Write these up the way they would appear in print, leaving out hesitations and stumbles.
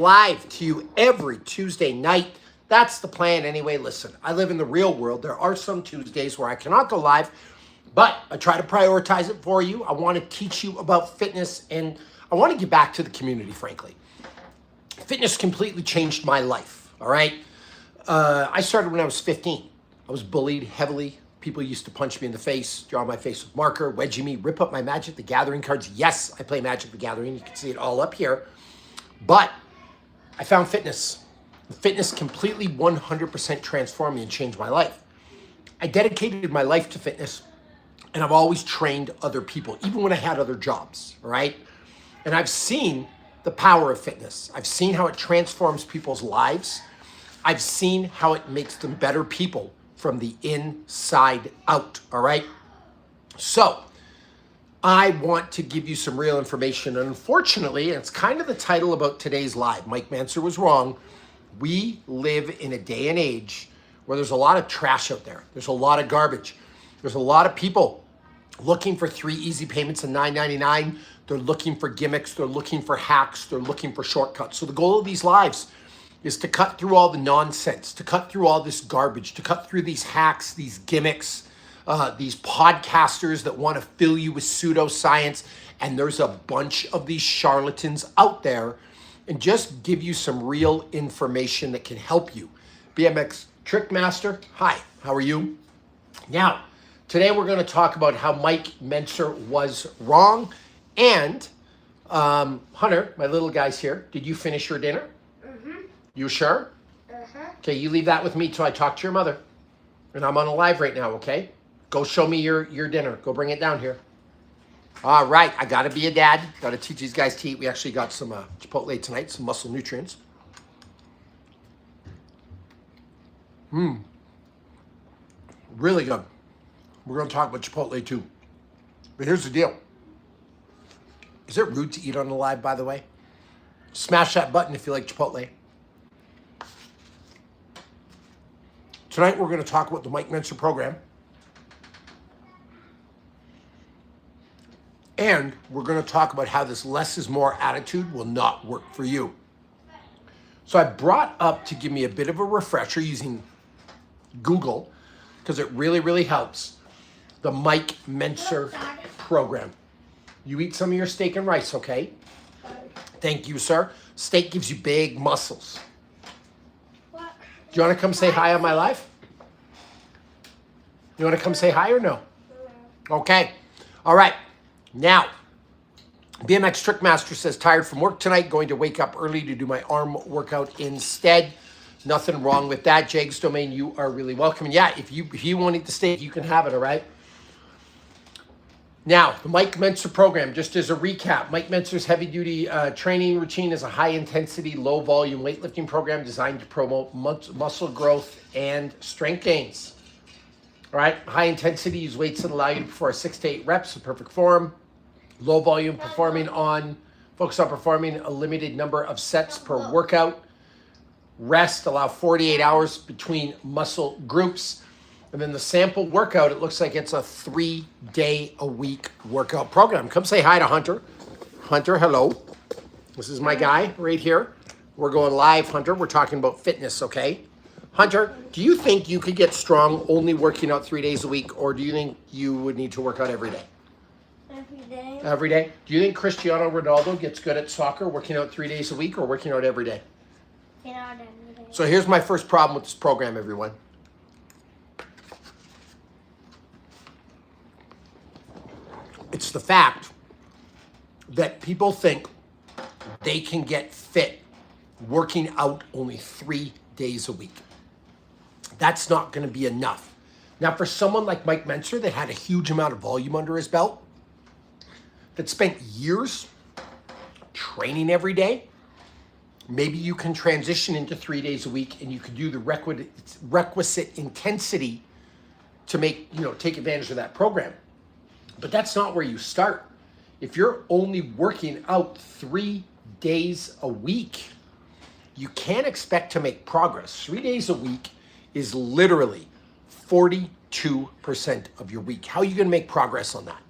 live to you every Tuesday night. That's the plan anyway. Listen, I live in the real world. There are some Tuesdays where I cannot go live, but I try to prioritize it for you. I want to teach you about fitness, and I want to get back to the community, frankly. Fitness completely changed my life, all right? I started when I was 15. I was bullied heavily. People used to punch me in the face, draw my face with marker, wedgie me, rip up my Magic the Gathering cards. Yes, I play Magic the Gathering. You can see it all up here. But I found fitness. Fitness completely 100% transformed me and changed my life. I dedicated my life to fitness, and I've always trained other people, even when I had other jobs, all right? And I've seen the power of fitness. I've seen how it transforms people's lives. I've seen how it makes them better people from the inside out, all right? So I want to give you some real information. And unfortunately, it's kind of the title about today's live. Mike Mentzer was wrong. We live in a day and age where there's a lot of trash out there. There's a lot of garbage. There's a lot of people looking for 3 easy payments of $9.99. They're looking for gimmicks. They're looking for hacks. They're looking for shortcuts. So the goal of these lives is to cut through all the nonsense, to cut through all this garbage, to cut through these hacks, these gimmicks, these podcasters that want to fill you with pseudoscience. And there's a bunch of these charlatans out there, and just give you some real information that can help you. BMX Trick Master, hi, how are you? Now, today we're going to talk about how Mike Mentzer was wrong. And Hunter, my little guy's here. Did you finish your dinner? You sure? Okay, you leave that with me till I talk to your mother. And I'm on a live right now, okay? Go show me your dinner. Go bring it down here. All right, I gotta be a dad. Gotta teach these guys to eat. We actually got some Chipotle tonight, some muscle nutrients. Really good. We're gonna talk about Chipotle too. But here's the deal. Is it rude to eat on the live, by the way? Smash that button if you like Chipotle. Tonight we're going to talk about the Mike Mentzer program. And we're going to talk about how this less is more attitude will not work for you. So I brought up, to give me a bit of a refresher using Google, because it really, really helps, the Mike Mentzer program. You eat some of your steak and rice, okay? Thank you, sir. Steak gives you big muscles. Do you want to come say hi on my live? You want to come say hi or no? Okay. All right. Now, BMX Trick Master says, tired from work tonight, going to wake up early to do my arm workout instead. Nothing wrong with that. Jags Domain, you are really welcome. And yeah, if you want to eat the steak, you can have it, all right? Now, the Mike Mentzer program, just as a recap, Mike Mentzer's heavy-duty training routine is a high-intensity, low-volume weightlifting program designed to promote muscle growth and strength gains. All right, high-intensity, use weights that allow you to perform 6 to 8 reps in perfect form. Low-volume, focus on performing a limited number of sets per workout. Rest, allow 48 hours between muscle groups. And then the sample workout, it looks like it's a 3-day-a-week workout program. Come say hi to Hunter. Hunter, hello. This is my guy right here. We're going live, Hunter. We're talking about fitness, okay? Hunter, do you think you could get strong only working out 3 days a week, or do you think you would need to work out every day? Every day. Every day? Do you think Cristiano Ronaldo gets good at soccer working out 3 days a week or working out every day? Get out every day. So here's my first problem with this program, everyone. It's the fact that people think they can get fit working out only 3 days a week. That's not going to be enough. Now, for someone like Mike Mentzer that had a huge amount of volume under his belt, that spent years training every day, maybe you can transition into 3 days a week and you can do the requisite intensity to take advantage of that program. But that's not where you start. If you're only working out 3 days a week, you can't expect to make progress. 3 days a week is literally 42% of your week. How are you going to make progress on that?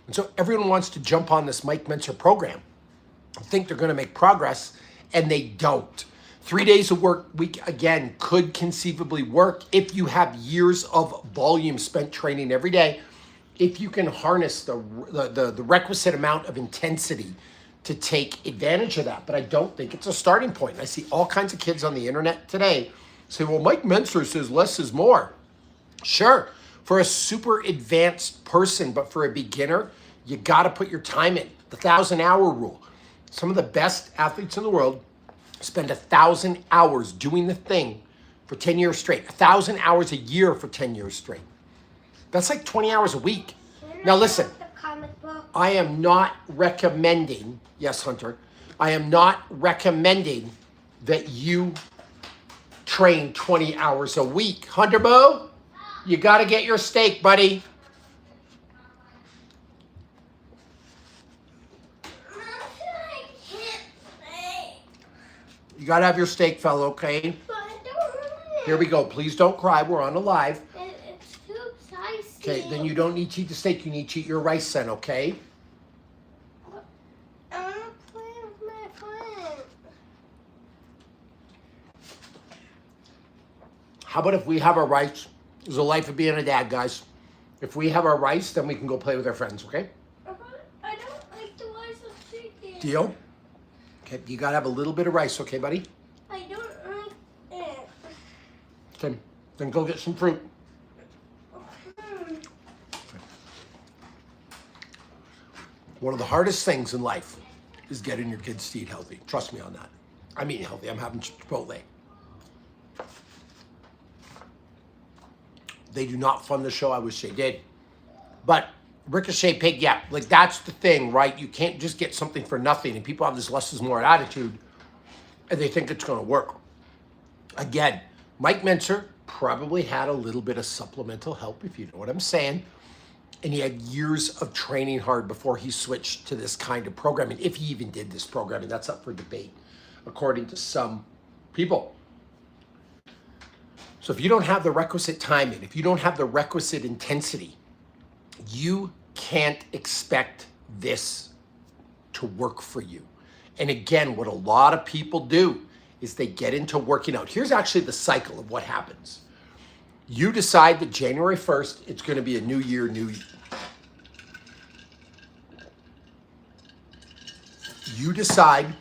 And so everyone wants to jump on this Mike Mentzer program, think they're going to make progress, and they don't. 3 days of work week, again, could conceivably work if you have years of volume spent training every day, if you can harness the requisite amount of intensity to take advantage of that. But I don't think it's a starting point. I see all kinds of kids on the internet today say, well, Mike Mentzer says less is more. Sure, for a super advanced person, but for a beginner, you got to put your time in. The 1,000-hour rule. Some of the best athletes in the world spend 1,000 hours doing the thing for 10 years straight. 1,000 hours a year for 10 years straight. That's like 20 hours a week. Now listen, I am not recommending, yes, Hunter, I am not recommending that you train 20 hours a week. Hunter Bo, you got to get your steak, buddy. You got to have your steak, fellow, okay? Here we go. Please don't cry. We're on a live. It's too spicy. Okay, then you don't need to eat the steak. You need to eat your rice then, okay? I want to play with my friend. How about if we have our rice? There's a life of being a dad, guys. If we have our rice, then we can go play with our friends, okay? I don't like the rice of chicken. Deal? Okay, you got to have a little bit of rice, okay, buddy? I don't like it. Okay, then go get some fruit. One of the hardest things in life is getting your kids to eat healthy. Trust me on that. I'm eating healthy. I'm having Chipotle. They do not fund the show. I wish they did. But Ricochet Pig, yeah, like that's the thing, right? You can't just get something for nothing. And people have this less is more attitude and they think it's going to work. Again, Mike Mentzer probably had a little bit of supplemental help, if you know what I'm saying. And he had years of training hard before he switched to this kind of programming. If he even did this programming, that's up for debate, according to some people. So if you don't have the requisite timing, if you don't have the requisite intensity, you can't expect this to work for you. And again, what a lot of people do is they get into working out. Here's actually the cycle of what happens. You decide that January 1st, it's going to be a new year, new you. You decide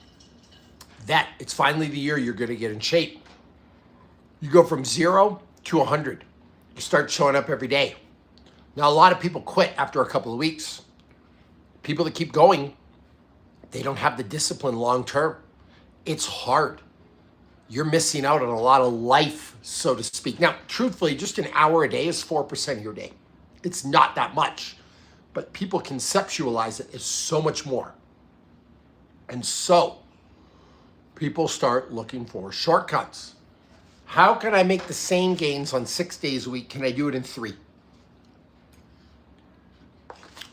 that it's finally the year you're going to get in shape. You go from 0 to 100. You start showing up every day. Now, a lot of people quit after a couple of weeks. People that keep going, they don't have the discipline long term. It's hard. You're missing out on a lot of life, so to speak. Now, truthfully, just an hour a day is 4% of your day. It's not that much, but people conceptualize it as so much more. And so people start looking for shortcuts. How can I make the same gains on 6 days a week? Can I do it in 3?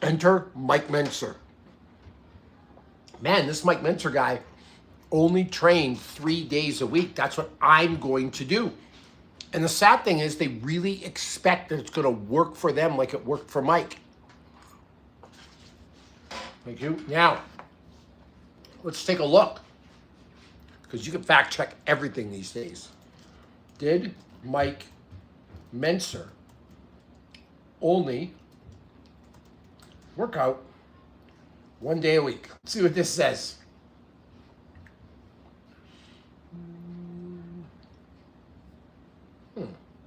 Enter Mike Mentzer. Man, this Mike Mentzer guy only trained 3 days a week. That's what I'm going to do. And the sad thing is they really expect that it's going to work for them like it worked for Mike. Thank you. Now, let's take a look, because you can fact check everything these days. Did Mike Mentzer only work out 1 day a week? Let's see what this says.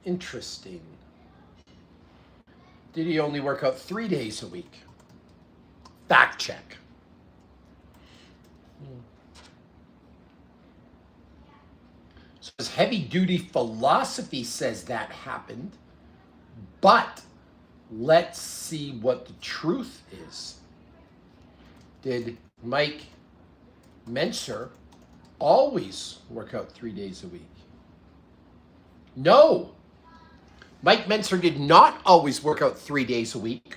Interesting. Did he only work out 3 days a week? Fact check. So his heavy duty philosophy says that happened, but let's see what the truth is. Did Mike Mentzer always work out 3 days a week? No. Mike Mentzer did not always work out 3 days a week.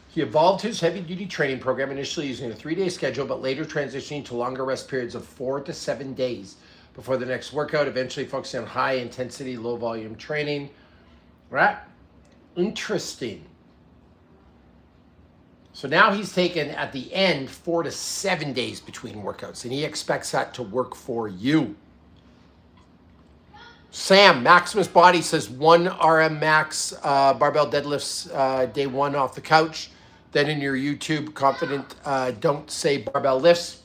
He evolved his heavy-duty training program, initially using a 3-day schedule, but later transitioning to longer rest periods of 4 to 7 days before the next workout, eventually focusing on high-intensity, low-volume training. Right? Interesting. So now he's taken at the end 4 to 7 days between workouts, and he expects that to work for you. Sam, Maximus Body says 1 RM max barbell deadlifts day 1 off the couch. Then in your YouTube, confident, don't say barbell lifts.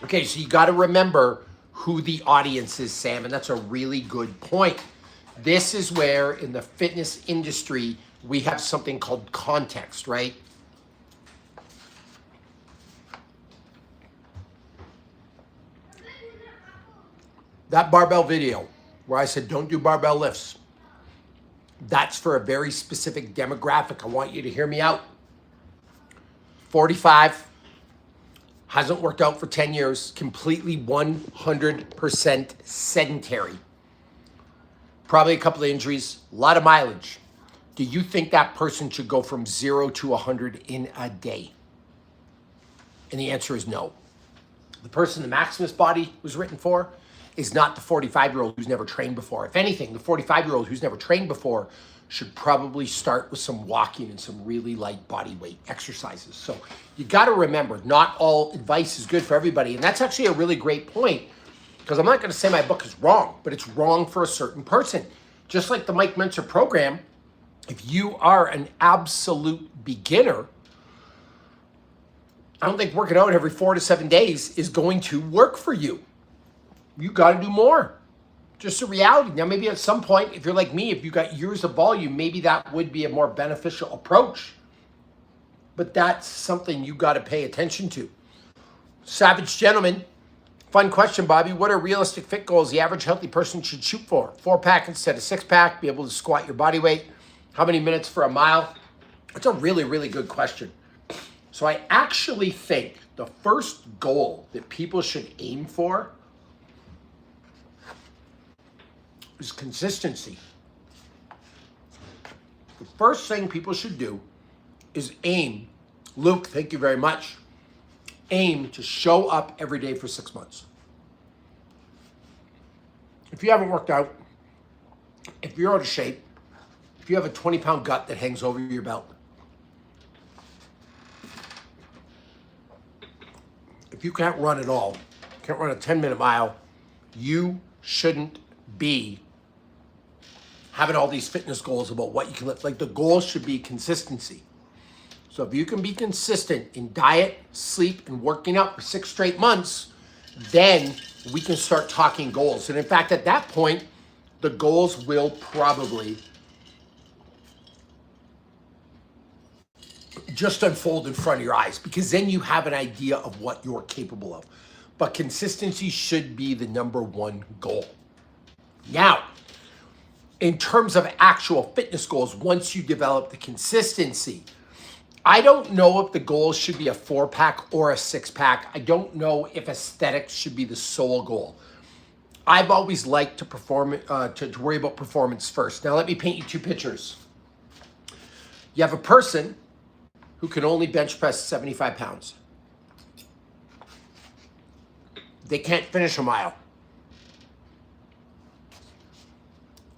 Okay, so you got to remember who the audience is, Sam, and that's a really good point. This is where in the fitness industry, we have something called context, right? That barbell video where I said don't do barbell lifts, that's for a very specific demographic. I want you to hear me out. 45, hasn't worked out for 10 years, completely 100% sedentary. Probably a couple of injuries, a lot of mileage. Do you think that person should go from 0 to 100 in a day? And the answer is no. The person the Maximus Body was written for is not the 45-year-old who's never trained before. If anything, the 45-year-old who's never trained before should probably start with some walking and some really light body weight exercises. So you got to remember, not all advice is good for everybody. And that's actually a really great point, because I'm not going to say my book is wrong, but it's wrong for a certain person. Just like the Mike Mentzer program, if you are an absolute beginner, I don't think working out every 4 to 7 days is going to work for you. You got to do more. Just a reality. Now, maybe at some point, if you're like me, if you got years of volume, maybe that would be a more beneficial approach. But that's something you got to pay attention to. Savage Gentleman, fun question, Bobby. What are realistic fit goals the average healthy person should shoot for? 4-pack instead of 6-pack, be able to squat your body weight. How many minutes for a mile? It's a really, really good question. So I actually think the first goal that people should aim for is consistency. The first thing people should do is aim. Luke, thank you very much. Aim to show up every day for 6 months. If you haven't worked out, if you're out of shape, if you have a 20-pound gut that hangs over your belt, if you can't run at all, can't run a 10-minute mile, you shouldn't be having all these fitness goals about what you can lift. Like, the goal should be consistency. So if you can be consistent in diet, sleep, and working out for 6 straight months, then we can start talking goals. And in fact, at that point, the goals will probably just unfold in front of your eyes, because then you have an idea of what you're capable of. But consistency should be the number one goal. Now, in terms of actual fitness goals, once you develop the consistency, I don't know if the goal should be a 4-pack or a 6-pack. I don't know if aesthetics should be the sole goal. I've always liked to perform, to worry about performance first. Now, let me paint you 2 pictures. You have a person who can only bench press 75 pounds. They can't finish a mile.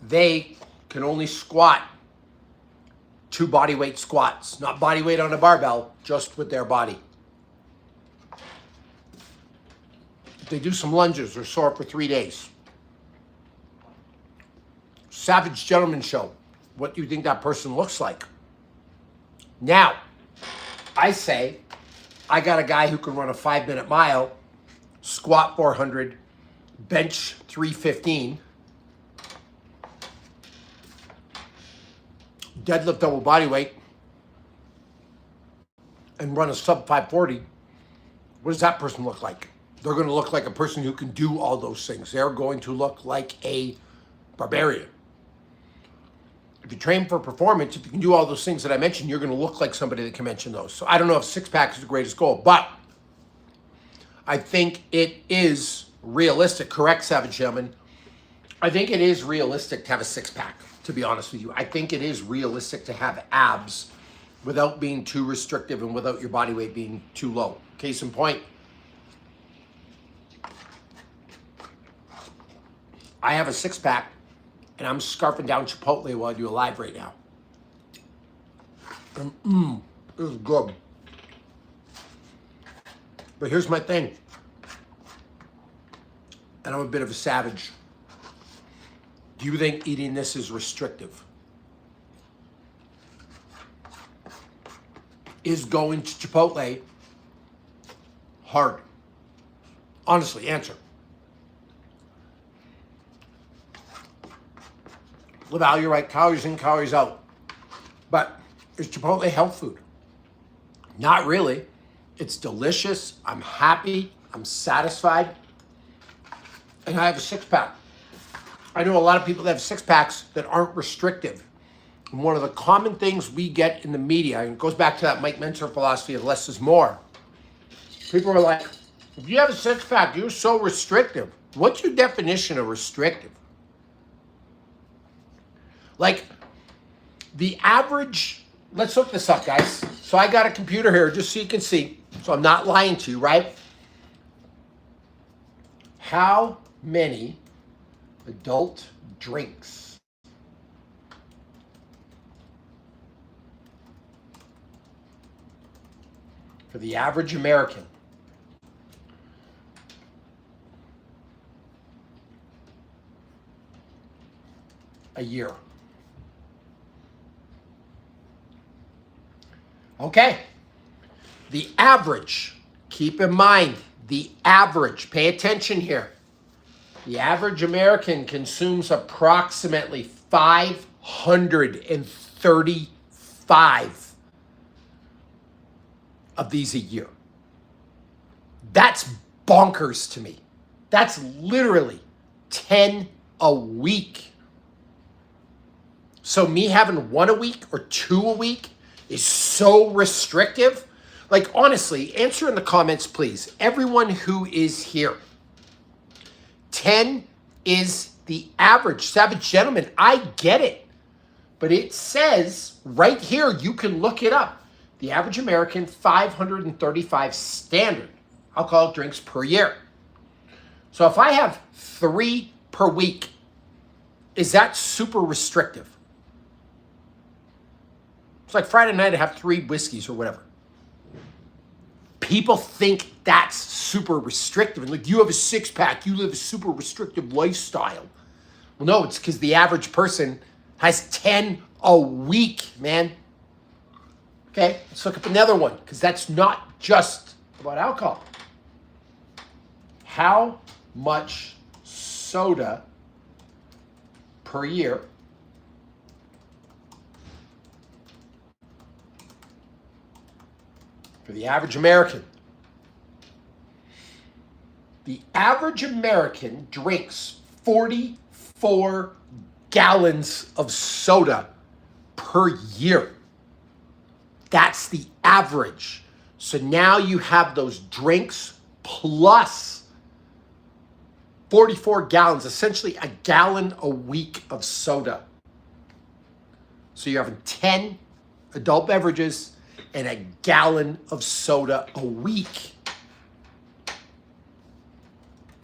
They can only squat 2 body weight squats, not body weight on a barbell, just with their body. If they do some lunges, they're sore for 3 days. Savage Gentleman Show. What do you think that person looks like? Now, I say, I got a guy who can run a 5-minute mile, squat 400, bench 315, deadlift double body weight, and run a sub 540. What does that person look like? They're going to look like a person who can do all those things. They're going to look like a barbarian. If you train for performance, if you can do all those things that I mentioned, you're going to look like somebody that can mention those. So I don't know if 6-pack is the greatest goal, but I think it is realistic. Correct, Savage Gentleman. I think it is realistic to have a 6-pack, to be honest with you. I think it is realistic to have abs without being too restrictive and without your body weight being too low. Case in point, I have a 6-pack and I'm scarfing down Chipotle while I do a live right now. And this is good. But here's my thing, and I'm a bit of a savage. Do you think eating this is restrictive? Is going to Chipotle hard? Honestly, answer. Without, you're right, calories in, calories out. But is Chipotle health food? Not really. It's delicious. I'm happy. I'm satisfied. And I have a six-pack. I know a lot of people that have six-packs that aren't restrictive. And one of the common things we get in the media, and it goes back to that Mike Mentzer philosophy of less is more. People are like, if you have a six-pack, you're so restrictive. What's your definition of restrictive? Like, the average, let's look this up, guys. So I got a computer here just so you can see. So I'm not lying to you, right? How many adult drinks for the average American a year? Okay. The average, keep in mind, the average, pay attention here. The average American consumes approximately 535 of these a year. That's bonkers to me. That's literally 10 a week. So me having one a week or two a week is so restrictive. Like, honestly, answer in the comments, please. Everyone who is here. 10 is the average. Savage gentlemen, I get it. But it says right here, you can look it up. The average American, 535 standard alcoholic drinks per year. So if I have 3 per week, is that super restrictive? It's like Friday night, I have 3 whiskeys or whatever. People think that's super restrictive. And like, you have a six-pack, you live a super restrictive lifestyle. Well, no, it's because the average person has 10 a week, man. Okay, let's look up another one, because that's not just about alcohol. How much soda per year for the average American? The average American drinks 44 gallons of soda per year. That's the average. So now you have those drinks plus 44 gallons, essentially a gallon a week of soda. So you're having 10 adult beverages and a gallon of soda a week.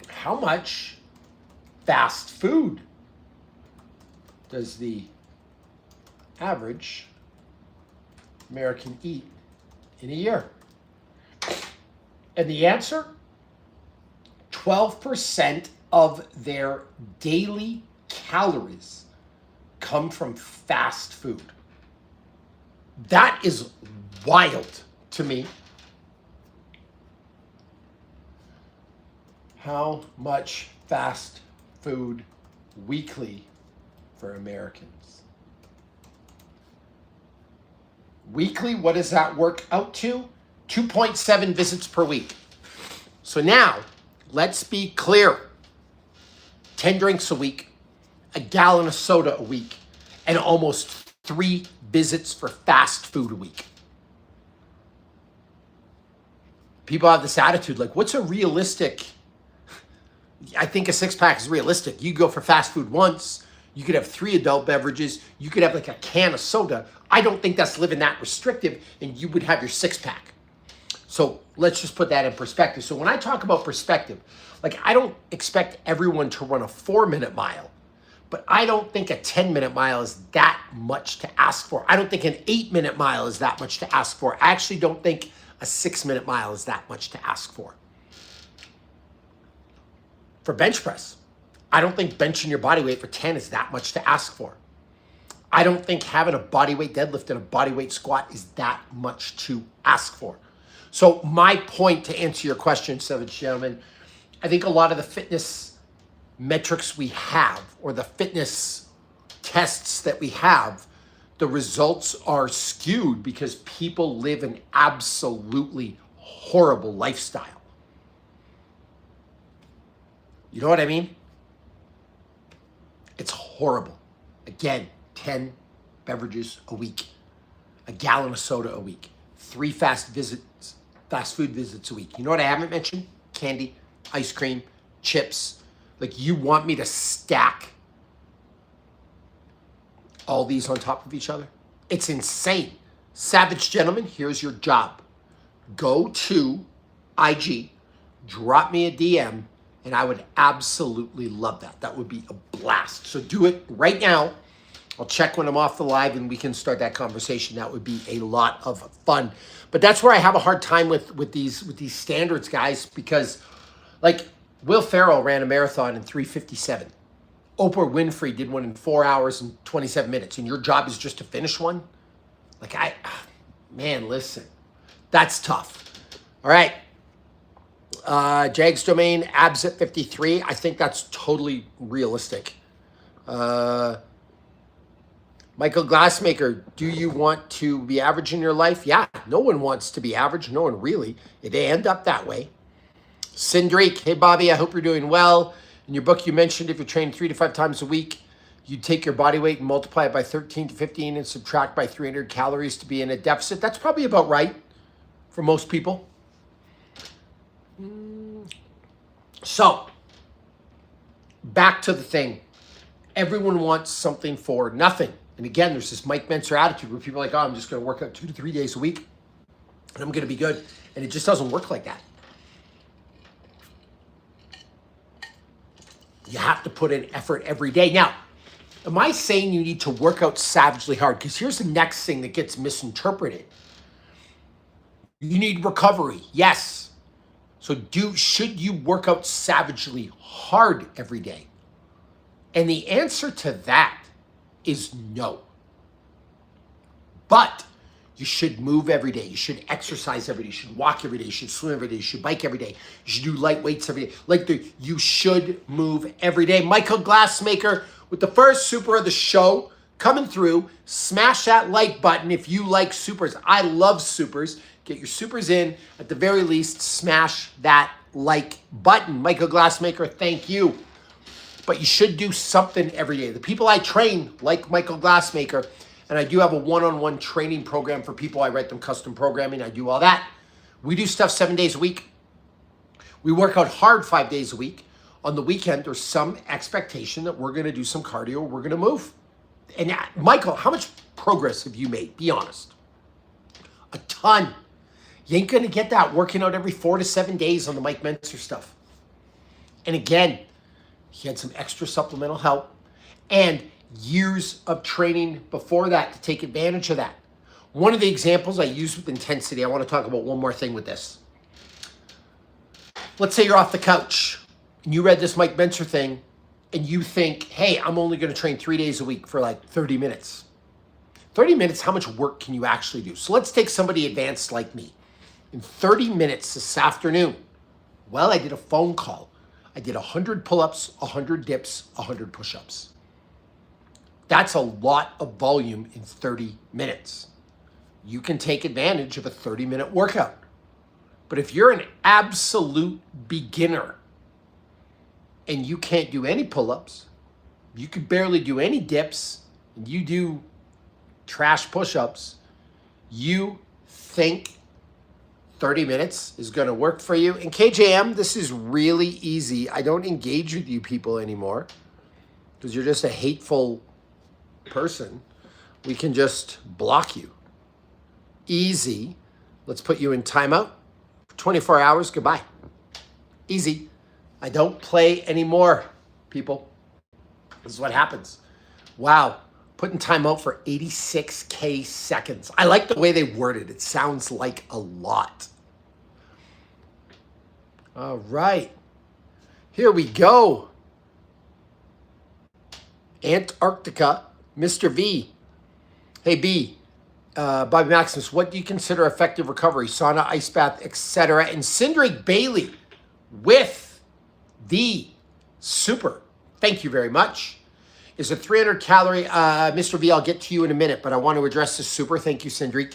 How much fast food does the average American eat in a year? And the answer, 12% of their daily calories come from fast food. That is wild to me. How much fast food weekly for Americans? Weekly, what does that work out to? 2.7 visits per week. So now, let's be clear. 10 drinks a week, a gallon of soda a week, and almost 3 visits for fast food a week. People have this attitude like, what's a realistic? I think a six-pack is realistic. You go for fast food once, you could have 3 adult beverages, you could have like a can of soda. I don't think that's living that restrictive, and you would have your six-pack. So let's just put that in perspective. So when I talk about perspective, like, I don't expect everyone to run a 4-minute mile, but I don't think a 10-minute mile is that much to ask for. I don't think an 8-minute mile is that much to ask for. I actually don't think a 6-minute mile is that much to ask for. For bench press, I don't think benching your body weight for 10 is that much to ask for. I don't think having a body weight deadlift and a body weight squat is that much to ask for. So my point to answer your question, savage gentlemen, I think a lot of the fitness metrics we have, or the fitness tests that we have, the results are skewed because people live an absolutely horrible lifestyle. You know what I mean? It's horrible. Again, 10 beverages a week, a gallon of soda a week, 3 fast food visits a week. You know what I haven't mentioned? Candy, ice cream, chips. Like, you want me to stack all these on top of each other? It's insane. Savage gentlemen, here's your job. Go to IG, drop me a DM, and I would absolutely love that. That would be a blast. So do it right now. I'll check when I'm off the live and we can start that conversation. That would be a lot of fun. But that's where I have a hard time with these standards, guys, because like Will Ferrell ran a marathon in 3:57. Oprah Winfrey did one in 4 hours and 27 minutes, and your job is just to finish one? Like, man, listen, that's tough. All right. Jags Domain, abs at 53. I think that's totally realistic. Michael Glassmaker, do you want to be average in your life? Yeah, no one wants to be average. No one really. They end up that way. Cindric, hey, Bobby, I hope you're doing well. In your book, you mentioned if you're training 3 to 5 times a week, you take your body weight and multiply it by 13 to 15 and subtract by 300 calories to be in a deficit. That's probably about right for most people. So, back to the thing. Everyone wants something for nothing. And again, there's this Mike Mentzer attitude where people are like, oh, I'm just going to work out 2 to 3 days a week and I'm going to be good. And it just doesn't work like that. You have to put in effort every day. Now, am I saying you need to work out savagely hard? Because here's the next thing that gets misinterpreted. You need recovery. Yes. So should you work out savagely hard every day? And the answer to that is no. But you should move every day. You should exercise every day. You should walk every day. You should swim every day. You should bike every day. You should do light weights every day. You should move every day. Michael Glassmaker with the first super of the show coming through. Smash that like button if you like supers. I love supers. Get your supers in. At the very least, smash that like button. Michael Glassmaker, thank you. But you should do something every day. The people I train, like Michael Glassmaker, and I do have a one-on-one training program for people. I write them custom programming. I do all that. We do stuff 7 days a week. We work out hard 5 days a week. On the weekend, there's some expectation that we're going to do some cardio. We're going to move. And Michael, how much progress have you made? Be honest. A ton. You ain't going to get that working out every 4 to 7 days on the Mike Mentzer stuff. And again, he had some extra supplemental help and years of training before that to take advantage of that. One of the examples I use with intensity, I want to talk about one more thing with this. Let's say you're off the couch and you read this Mike Mentzer thing and you think, hey, I'm only going to train 3 days a week for like 30 minutes. 30 minutes, how much work can you actually do? So let's take somebody advanced like me. In 30 minutes this afternoon, well, I did a phone call. I did 100 pull-ups, 100 dips, 100 push-ups. That's a lot of volume in 30 minutes. You can take advantage of a 30-minute workout. But if you're an absolute beginner and you can't do any pull-ups, you could barely do any dips, and you do trash push-ups, you think 30 minutes is going to work for you. And KJM, this is really easy. I don't engage with you people anymore because you're just a hateful person. We can just block you. Easy. Let's put you in timeout. 24 hours, goodbye. Easy. I don't play anymore, people. This is what happens. Wow. Put in timeout for 86K seconds. I like the way they worded it. It sounds like a lot. All right. Here we go. Antarctica, Mr. V. Hey, B. Bobby Maximus, what do you consider effective recovery? Sauna, ice bath, etc. And Cindric Bailey with the super. Thank you very much. Is a 300 calorie, Mr. V, I'll get to you in a minute, but I want to address the super. Thank you, Cindric.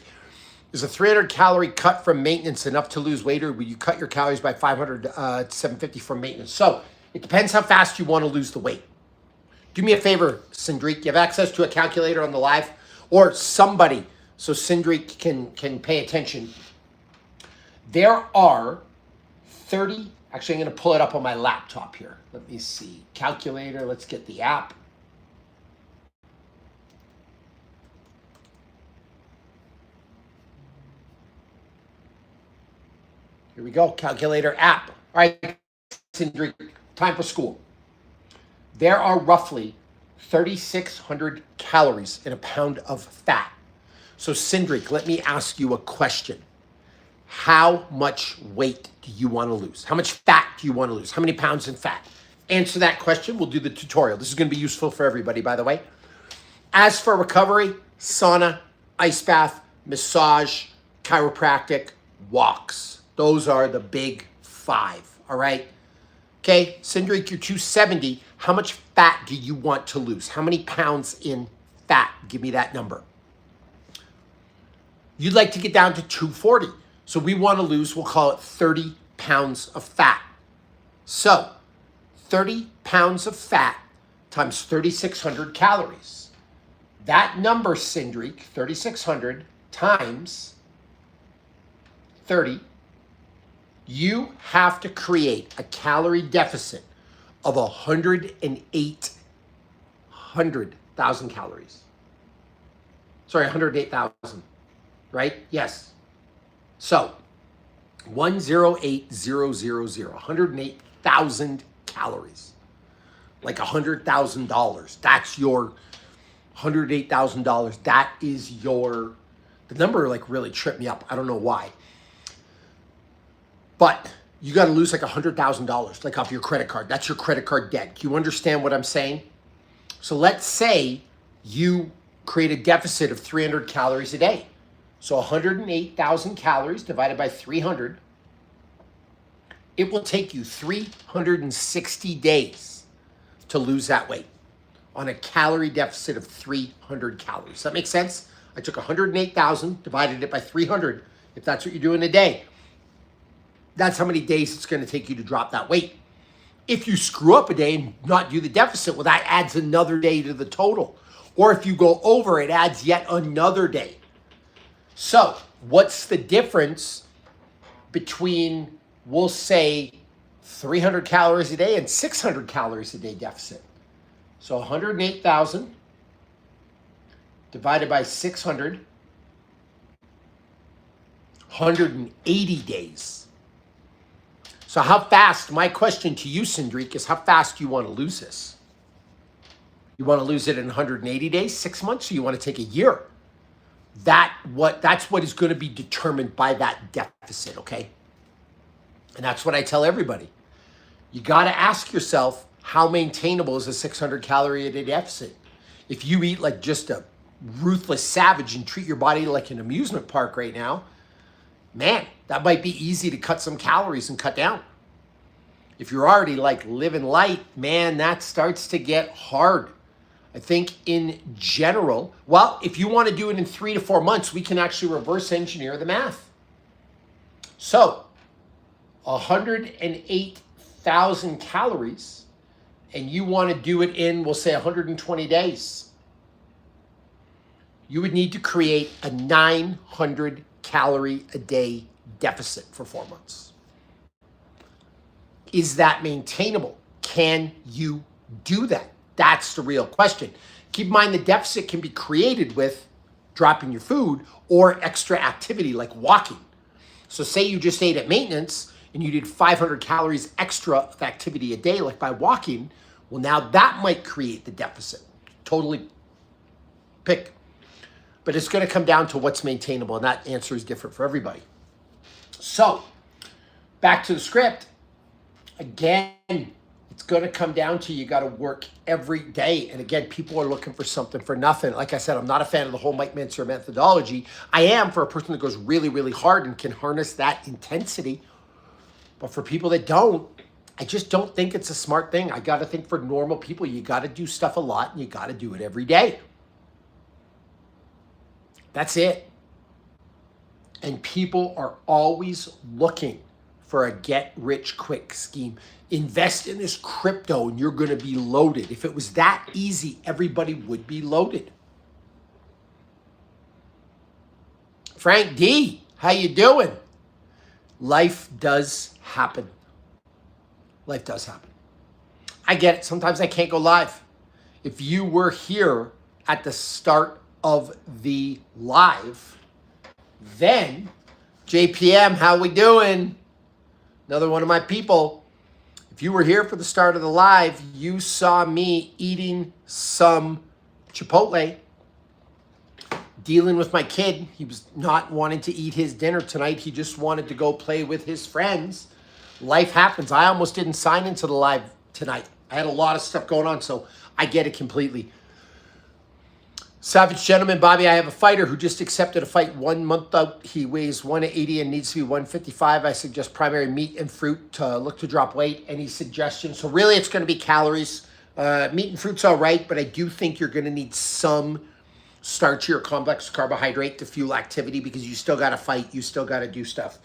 Is a 300 calorie cut from maintenance enough to lose weight, or will you cut your calories by 500 to 750 from maintenance? So it depends how fast you want to lose the weight. Do me a favor, Cindric. You have access to a calculator on the live, or somebody, so Cindric can pay attention. There are 30, actually I'm going to pull it up on my laptop here. Let me see. Calculator, let's get the app. Here we go, calculator app. All right, Cindric, time for school. There are roughly 3,600 calories in a pound of fat. So Cindric, let me ask you a question. How much weight do you want to lose? How much fat do you want to lose? How many pounds in fat? Answer that question. We'll do the tutorial. This is going to be useful for everybody, by the way. As for recovery, sauna, ice bath, massage, chiropractic, walks. Those are the big five, all right? Okay, Cindric, you're 270. How much fat do you want to lose? How many pounds in fat? Give me that number. You'd like to get down to 240. So we want to lose, we'll call it 30 pounds of fat. So 30 pounds of fat times 3,600 calories. That number, Cindric, 3,600 times 30, you have to create a calorie deficit of 108,000 calories. Sorry, 108,000, right? Yes. So 108,000, 108,000 calories, like $100,000. That's your $108,000. That is your, the number like really tripped me up. I don't know why. But you got to lose like $100,000, like off your credit card. That's your credit card debt. Do you understand what I'm saying? So let's say you create a deficit of 300 calories a day. So 108,000 calories divided by 300. It will take you 360 days to lose that weight on a calorie deficit of 300 calories. Does that make sense? I took 108,000, divided it by 300, if that's what you're doing a day. That's how many days it's going to take you to drop that weight. If you screw up a day and not do the deficit, well, that adds another day to the total. Or if you go over, it adds yet another day. So what's the difference between, we'll say, 300 calories a day and 600 calories a day deficit? So 108,000 divided by 600, 180 days. So how fast, my question to you, Cindric, is how fast do you want to lose this? You want to lose it in 180 days, 6 months, or you want to take a year? That's what is going to be determined by that deficit, okay? And that's what I tell everybody. You got to ask yourself, how maintainable is a 600 calorie a day deficit? If you eat like just a ruthless savage and treat your body like an amusement park right now, man, that might be easy to cut some calories and cut down. If you're already like living light, man, that starts to get hard. I think in general, well, if you want to do it in 3 to 4 months, we can actually reverse engineer the math. So 108,000 calories, and you want to do it in, we'll say 120 days. You would need to create a 900 calorie a day deficit for 4 months. Is that maintainable? Can you do that? That's the real question. Keep in mind the deficit can be created with dropping your food or extra activity like walking. So say you just ate at maintenance and you did 500 calories extra of activity a day, like by walking, well, now that might create the deficit. Totally pick. But it's going to come down to what's maintainable, and that answer is different for everybody. So back to the script. Again, it's going to come down to you got to work every day. And again, people are looking for something for nothing. Like I said, I'm not a fan of the whole Mike Mentzer methodology. I am for a person that goes really, really hard and can harness that intensity. But for people that don't, I just don't think it's a smart thing. I got to think for normal people, you got to do stuff a lot and you got to do it every day. That's it. And people are always looking for a get-rich-quick scheme. Invest in this crypto and you're going to be loaded. If it was that easy, everybody would be loaded. Frank D, how you doing? Life does happen. Life does happen. I get it. Sometimes I can't go live. If you were here at the start of the live, then JPM, how we doing? Another one of my people. If you were here for the start of the live, you saw me eating some Chipotle, dealing with my kid. He was not wanting to eat his dinner tonight. He just wanted to go play with his friends. Life happens. I almost didn't sign into the live tonight. I had a lot of stuff going on, so I get it completely. Savage Gentleman, Bobby, I have a fighter who just accepted a fight 1 month out. He weighs 180 and needs to be 155. I suggest primary meat and fruit to look to drop weight. Any suggestions? So really it's going to be calories. Meat and fruit's all right, but I do think you're going to need some starchy or complex carbohydrate to fuel activity because you still got to fight. You still got to do stuff.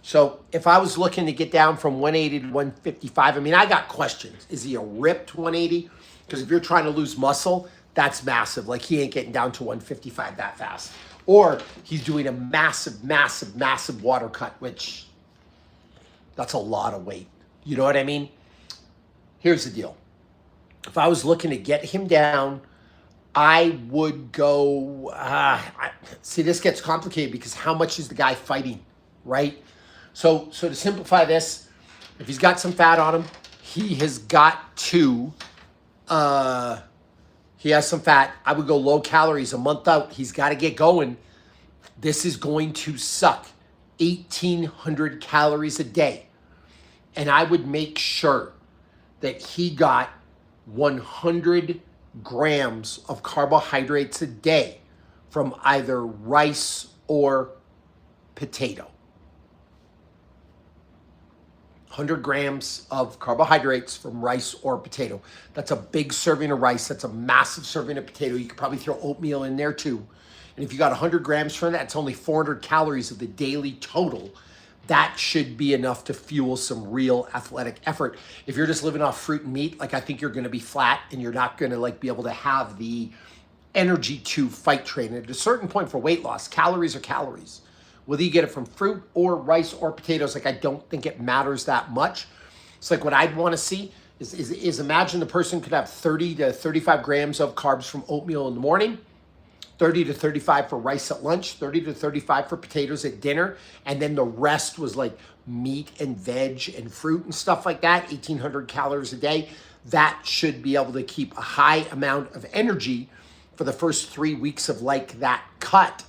So if I was looking to get down from 180 to 155, I mean, I got questions. Is he a ripped 180? Because if you're trying to lose muscle, that's massive. Like he ain't getting down to 155 that fast. Or he's doing a massive, massive, massive water cut, which that's a lot of weight. You know what I mean? Here's the deal. If I was looking to get him down, I would go, see, this gets complicated because how much is the guy fighting, right? So to simplify this, if he's got some fat on him, he has got to, he has some fat. I would go low calories a month out. He's got to get going. This is going to suck. 1,800 calories a day. And I would make sure that he got 100 grams of carbohydrates a day from either rice or potato. 100 grams of carbohydrates from rice or potato. That's a big serving of rice. That's a massive serving of potato. You could probably throw oatmeal in there too. And if you got 100 grams from that, it's only 400 calories of the daily total. That should be enough to fuel some real athletic effort. If you're just living off fruit and meat, like I think you're going to be flat and you're not going to like be able to have the energy to fight train. At a certain point for weight loss, calories are calories. Whether you get it from fruit or rice or potatoes, like I don't think it matters that much. It's like what I'd want to see is imagine the person could have 30 to 35 grams of carbs from oatmeal in the morning, 30 to 35 for rice at lunch, 30 to 35 for potatoes at dinner, and then the rest was like meat and veg and fruit and stuff like that, 1,800 calories a day. That should be able to keep a high amount of energy for the first 3 weeks of like that cut.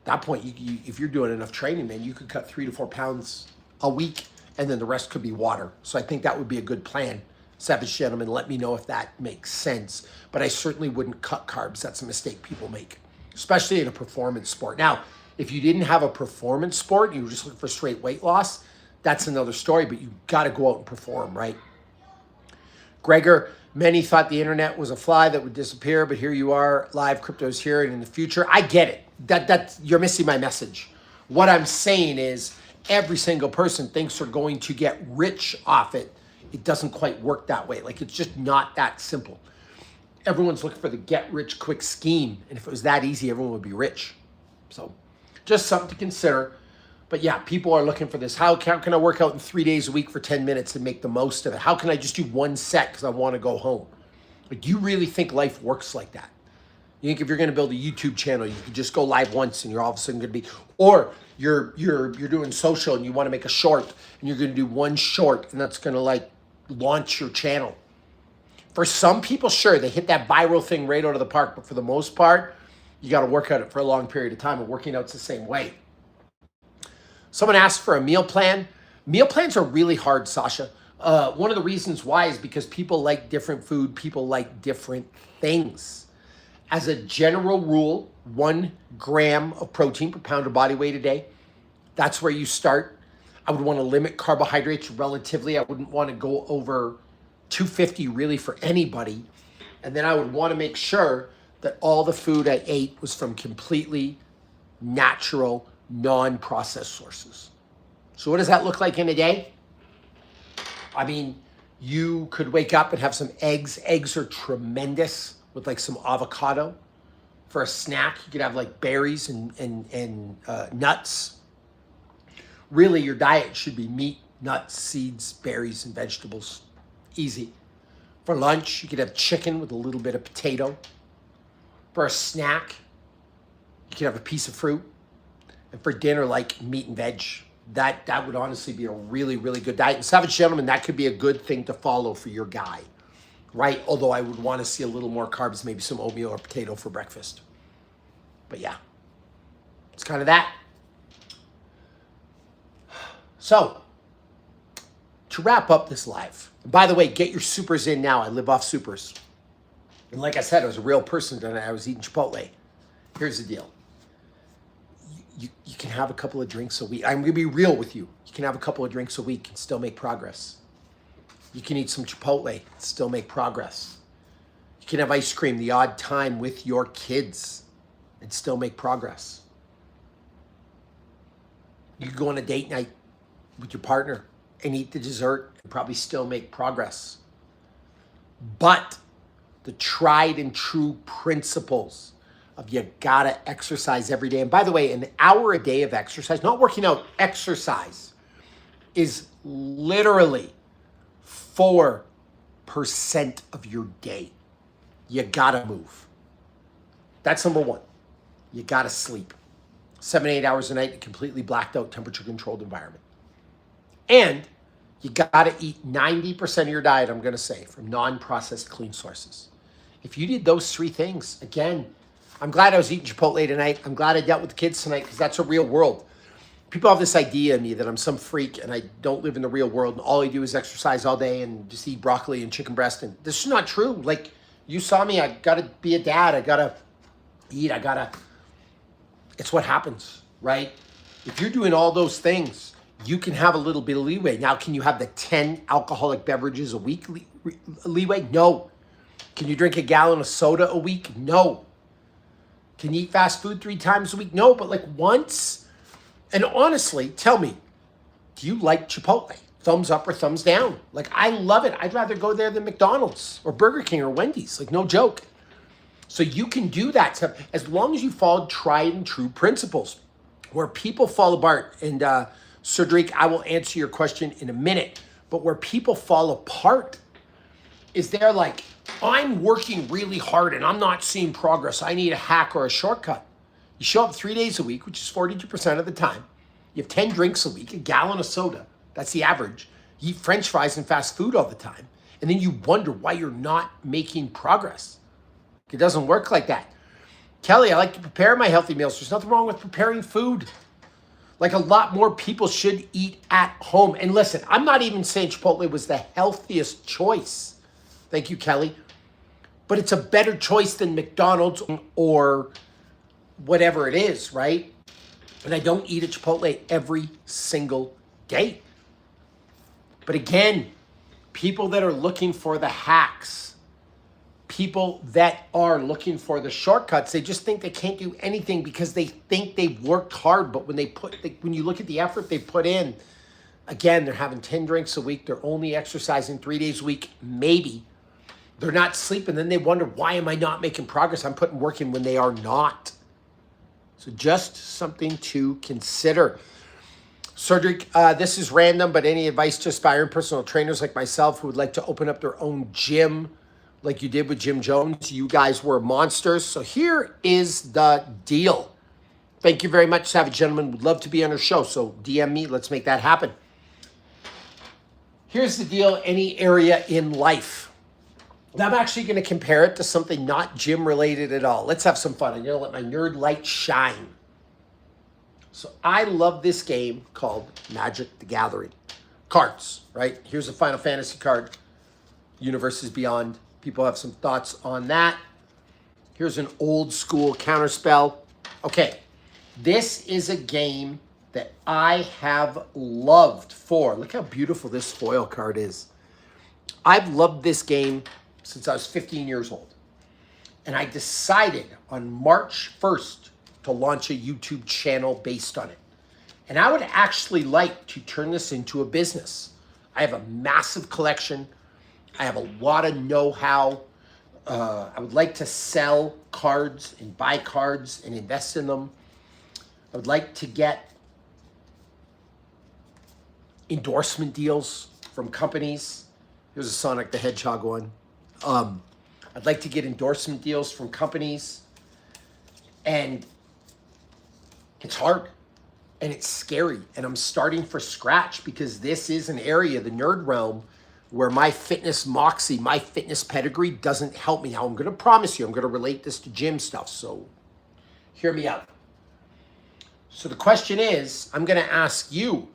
At that point, you, if you're doing enough training, man, you could cut 3 to 4 pounds a week, and then the rest could be water. So I think that would be a good plan. Savage Gentleman, let me know if that makes sense. But I certainly wouldn't cut carbs. That's a mistake people make, especially in a performance sport. Now, if you didn't have a performance sport, you were just looking for straight weight loss, that's another story, but you got to go out and perform, right? Gregor, many thought the internet was a fly that would disappear, but here you are, live crypto's here and in the future. I get it. That you're missing my message. What I'm saying is every single person thinks they're going to get rich off it. It doesn't quite work that way. Like it's just not that simple. Everyone's looking for the get rich quick scheme. And if it was that easy, everyone would be rich. So just something to consider. But yeah, people are looking for this. How can I work out in 3 days a week for 10 minutes and make the most of it? How can I just do one set because I want to go home? Like, do you really think life works like that? You think if you're going to build a YouTube channel, you could just go live once and you're all of a sudden going to be, or you're doing social and you want to make a short and you're going to do one short and that's going to like launch your channel. For some people, sure, they hit that viral thing right out of the park, but for the most part, you got to work at it for a long period of time, and working out's the same way. Someone asked for a meal plan. Meal plans are really hard, Sasha. One of the reasons why is because people like different food, people like different things. As a general rule, 1 gram of protein per pound of body weight a day. That's where you start. I would want to limit carbohydrates relatively. I wouldn't want to go over 250 really for anybody. And then I would want to make sure that all the food I ate was from completely natural, non-processed sources. So what does that look like in a day? I mean, you could wake up and have some eggs. Eggs are tremendous with like some avocado. For a snack, you could have like berries and nuts. Really, your diet should be meat, nuts, seeds, berries, and vegetables. Easy. For lunch, you could have chicken with a little bit of potato. For a snack, you could have a piece of fruit. And for dinner, like meat and veg. That would honestly be a really, really good diet. And Savage Gentleman, that could be a good thing to follow for your guy, right? Although I would want to see a little more carbs, maybe some oatmeal or potato for breakfast. But yeah, it's kind of that. So, to wrap up this live, and by the way, get your supers in now. I live off supers. And like I said, I was a real person tonight. I was eating Chipotle. Here's the deal. You can have a couple of drinks a week. I'm going to be real with you. You can have a couple of drinks a week and still make progress. You can eat some Chipotle and still make progress. You can have ice cream the odd time with your kids and still make progress. You can go on a date night with your partner and eat the dessert and probably still make progress. But the tried and true principles of you gotta exercise every day. And by the way, an hour a day of exercise, not working out, exercise, is literally 4% of your day. You gotta move. That's number one. You gotta sleep. 7 to 8 hours a night in a completely blacked out, temperature controlled environment. And you gotta eat 90% of your diet, I'm gonna say, from non-processed clean sources. If you did those 3 things, again, I'm glad I was eating Chipotle tonight. I'm glad I dealt with the kids tonight because that's a real world. People have this idea of me that I'm some freak and I don't live in the real world and all I do is exercise all day and just eat broccoli and chicken breast. And this is not true. Like, you saw me, I gotta be a dad. I gotta eat. It's what happens, right? If you're doing all those things, you can have a little bit of leeway. Now, can you have the 10 alcoholic beverages a week leeway? No. Can you drink a gallon of soda a week? No. Can you eat fast food 3 times a week? No, but like once. And honestly, tell me, do you like Chipotle? Thumbs up or thumbs down? Like, I love it. I'd rather go there than McDonald's or Burger King or Wendy's. Like, no joke. So you can do that stuff as long as you follow tried and true principles. Where people fall apart, and Sir Drake, I will answer your question in a minute, but where people fall apart is they're like, I'm working really hard and I'm not seeing progress. I need a hack or a shortcut. You show up 3 days a week, which is 42% of the time. You have 10 drinks a week, a gallon of soda. That's the average. You eat French fries and fast food all the time. And then you wonder why you're not making progress. It doesn't work like that. Kelly, I like to prepare my healthy meals. There's nothing wrong with preparing food. Like, a lot more people should eat at home. And listen, I'm not even saying Chipotle was the healthiest choice. Thank you, Kelly. But it's a better choice than McDonald's or whatever it is, right? And I don't eat at Chipotle every single day. But again, people that are looking for the hacks, people that are looking for the shortcuts, they just think they can't do anything because they think they've worked hard. But when you look at the effort they put in, again, they're having 10 drinks a week. They're only exercising 3 days a week, maybe. They're not sleeping. Then they wonder, why am I not making progress? I'm putting work in when they are not. So just something to consider. Cedric, this is random, but any advice to aspiring personal trainers like myself who would like to open up their own gym like you did with Jim Jones? You guys were monsters. So here is the deal. Thank you very much, Savage Gentleman. Would love to be on our show. So DM me. Let's make that happen. Here's the deal. Any area in life. I'm actually going to compare it to something not gym related at all. Let's have some fun. I'm going to let my nerd light shine. So I love this game called Magic the Gathering. cards, right? Here's a Final Fantasy card. Universes Beyond. People have some thoughts on that. Here's an old school counterspell. Okay, this is a game that I have loved for. Look how beautiful this foil card is. I've loved this game since I was 15 years old. And I decided on March 1st to launch a YouTube channel based on it. And I would actually like to turn this into a business. I have a massive collection. I have a lot of know-how. I would like to sell cards and buy cards and invest in them. I would like to get endorsement deals from companies. Here's a Sonic the Hedgehog one. I'd like to get endorsement deals from companies. And it's hard. And it's scary. And I'm starting from scratch because this is an area, the nerd realm, where my fitness moxie, my fitness pedigree doesn't help me. Now, I'm going to promise you, I'm going to relate this to gym stuff. So hear me out. So the question is, I'm going to ask you,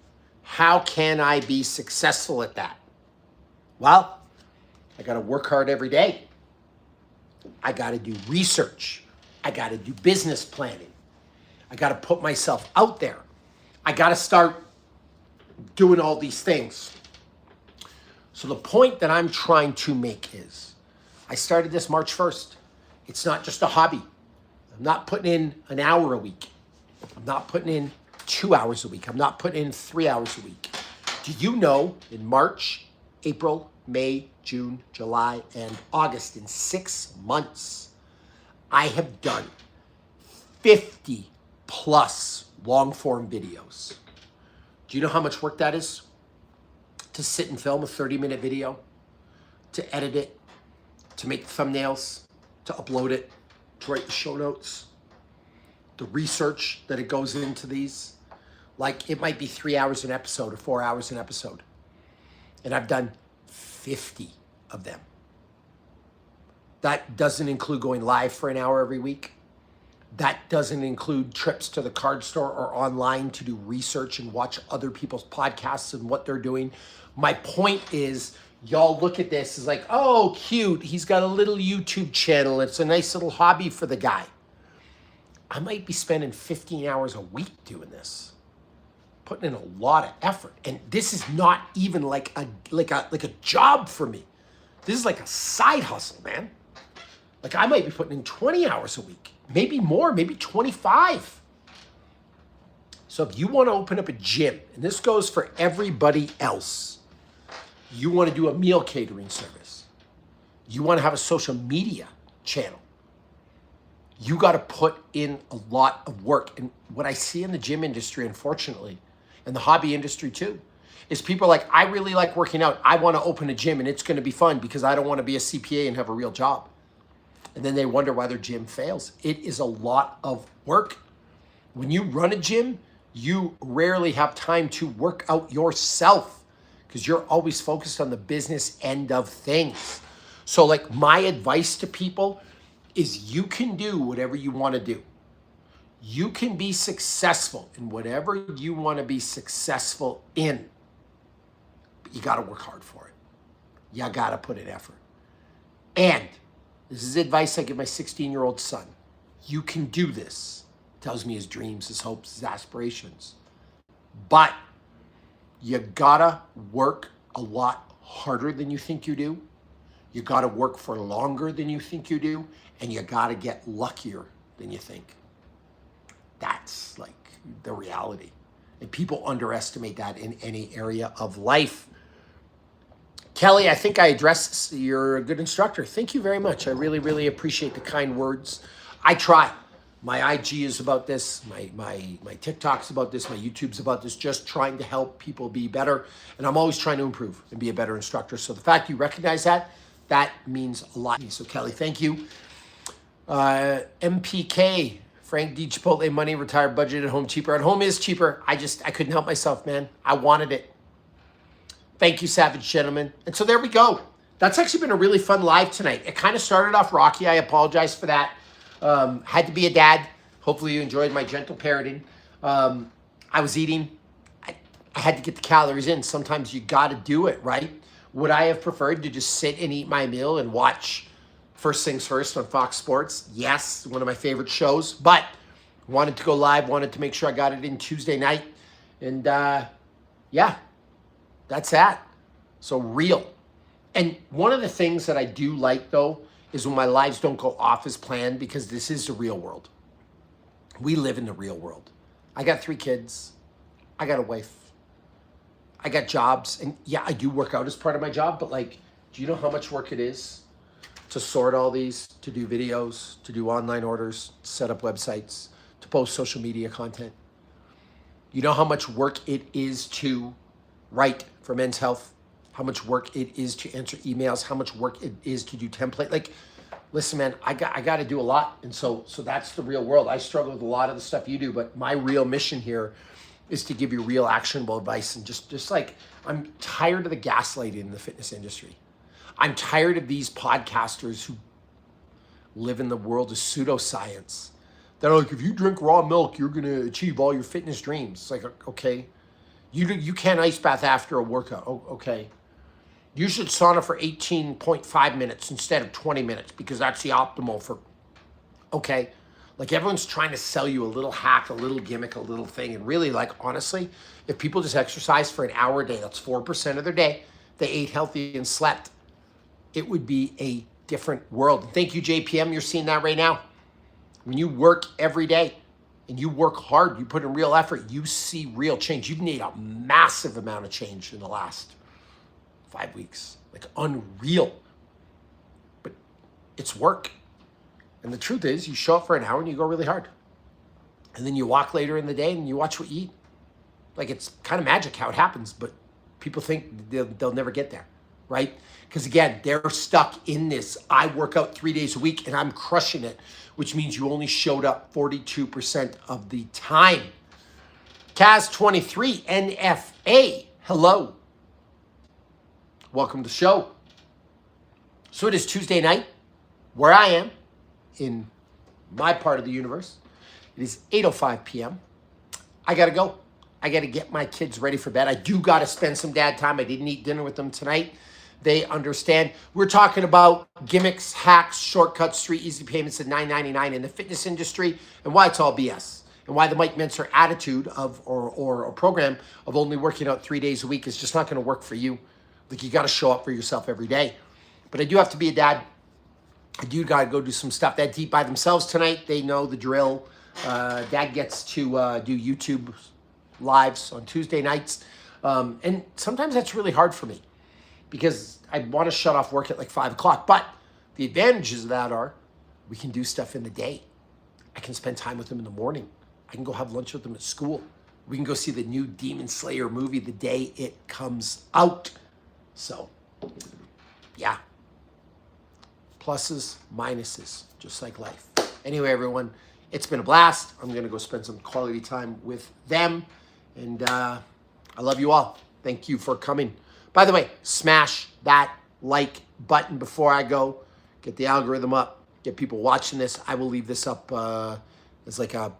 how can I be successful at that? Well, I got to work hard every day. I got to do research. I got to do business planning. I got to put myself out there. I got to start doing all these things. So the point that I'm trying to make is, I started this March 1st. It's not just a hobby. I'm not putting in an hour a week. I'm not putting in 2 hours a week. I'm not putting in 3 hours a week. Do you know in March, April, May, June, July, and August, in 6 months, I have done 50 plus long form videos. Do you know how much work that is? To sit and film a 30-minute video, to edit it, to make thumbnails, to upload it, to write the show notes, the research that it goes into these. Like, it might be 3 hours an episode or 4 hours an episode. And I've done 50 of them. That doesn't include going live for an hour every week. That doesn't include trips to the card store or online to do research and watch other people's podcasts and what they're doing. My point is, y'all look at this as like, oh, cute. He's got a little YouTube channel. It's a nice little hobby for the guy. I might be spending 15 hours a week doing this, putting in a lot of effort. And this is not even like a job for me. This is like a side hustle, man. Like, I might be putting in 20 hours a week, maybe more, maybe 25. So if you want to open up a gym, and this goes for everybody else, you want to do a meal catering service, you want to have a social media channel, you got to put in a lot of work. And what I see in the gym industry, unfortunately, and the hobby industry too, is people are like, I really like working out. I want to open a gym and it's going to be fun because I don't want to be a CPA and have a real job. And then they wonder why their gym fails. It is a lot of work. When you run a gym, you rarely have time to work out yourself because you're always focused on the business end of things. So like, my advice to people is, you can do whatever you want to do. You can be successful in whatever you want to be successful in. But you got to work hard for it. You got to put in effort. And this is advice I give my 16-year-old son. You can do this. Tells me his dreams, his hopes, his aspirations. But you gotta work a lot harder than you think you do. You gotta work for longer than you think you do. And you gotta get luckier than you think. That's like the reality. And people underestimate that in any area of life. Kelly, I think I addressed this. You're a good instructor. Thank you very much. I really, really appreciate the kind words. I try. My IG is about this. My TikTok's about this. My YouTube's about this. Just trying to help people be better. And I'm always trying to improve and be a better instructor. So the fact you recognize that, that means a lot. So Kelly, thank you. MPK, Frank D. Chipotle, money, retired, budget at home, cheaper. At home is cheaper. I couldn't help myself, man. I wanted it. Thank you, Savage Gentlemen. And so there we go. That's actually been a really fun live tonight. It kind of started off rocky. I apologize for that. Had to be a dad. Hopefully you enjoyed my gentle parenting. I was eating. I had to get the calories in. Sometimes you got to do it, right? Would I have preferred to just sit and eat my meal and watch First Things First on Fox Sports? Yes, one of my favorite shows, but wanted to go live, wanted to make sure I got it in Tuesday night. And yeah, that's that. So real. And one of the things that I do like though is when my lives don't go off as planned, because this is the real world. We live in the real world. I got 3 kids. I got a wife. I got jobs. And yeah, I do work out as part of my job, but like, do you know how much work it is to sort all these, to do videos, to do online orders, to set up websites, to post social media content? You know how much work it is to write for Men's Health? How much work it is to answer emails? How much work it is to do template? Like, listen, man, I got to do a lot. And so that's the real world. I struggle with a lot of the stuff you do, but my real mission here is to give you real actionable advice. And just like, I'm tired of the gaslighting in the fitness industry. I'm tired of these podcasters who live in the world of pseudoscience. They're like, if you drink raw milk, you're going to achieve all your fitness dreams. It's like, okay, you can't ice bath after a workout. Oh, okay. You should sauna for 18.5 minutes instead of 20 minutes because that's the optimal for, okay. Like everyone's trying to sell you a little hack, a little gimmick, a little thing. And really, like, honestly, if people just exercise for an hour a day, that's 4% of their day, they ate healthy and slept, it would be a different world. And thank you, JPM. You're seeing that right now. When you work every day and you work hard, you put in real effort, you see real change. You've made a massive amount of change in the last 5 weeks, like unreal, but it's work. And the truth is you show up for an hour and you go really hard. And then you walk later in the day and you watch what you eat. Like it's kind of magic how it happens, but people think they'll never get there, right? Because again, they're stuck in this. I work out 3 days a week and I'm crushing it, which means you only showed up 42% of the time. Kaz23 NFA, hello. Welcome to the show. So it is Tuesday night, where I am in my part of the universe. It is 8:05 p.m. I got to go. I got to get my kids ready for bed. I do got to spend some dad time. I didn't eat dinner with them tonight. They understand. We're talking about gimmicks, hacks, shortcuts, street easy payments at $9.99 in the fitness industry and why it's all BS. And why the Mike Mentzer attitude of or a program of only working out 3 days a week is just not going to work for you. Like you got to show up for yourself every day. But I do have to be a dad. I do got to go do some stuff. That deep by themselves tonight. They know the drill. Dad gets to do YouTube lives on Tuesday nights. And sometimes that's really hard for me because I want to shut off work at like 5 o'clock. But the advantages of that are we can do stuff in the day. I can spend time with them in the morning. I can go have lunch with them at school. We can go see the new Demon Slayer movie the day it comes out. So, yeah. Pluses, minuses, just like life. Anyway, everyone, it's been a blast. I'm going to go spend some quality time with them. And I love you all. Thank you for coming. By the way, smash that like button before I go. Get the algorithm up. Get people watching this. I will leave this up as like a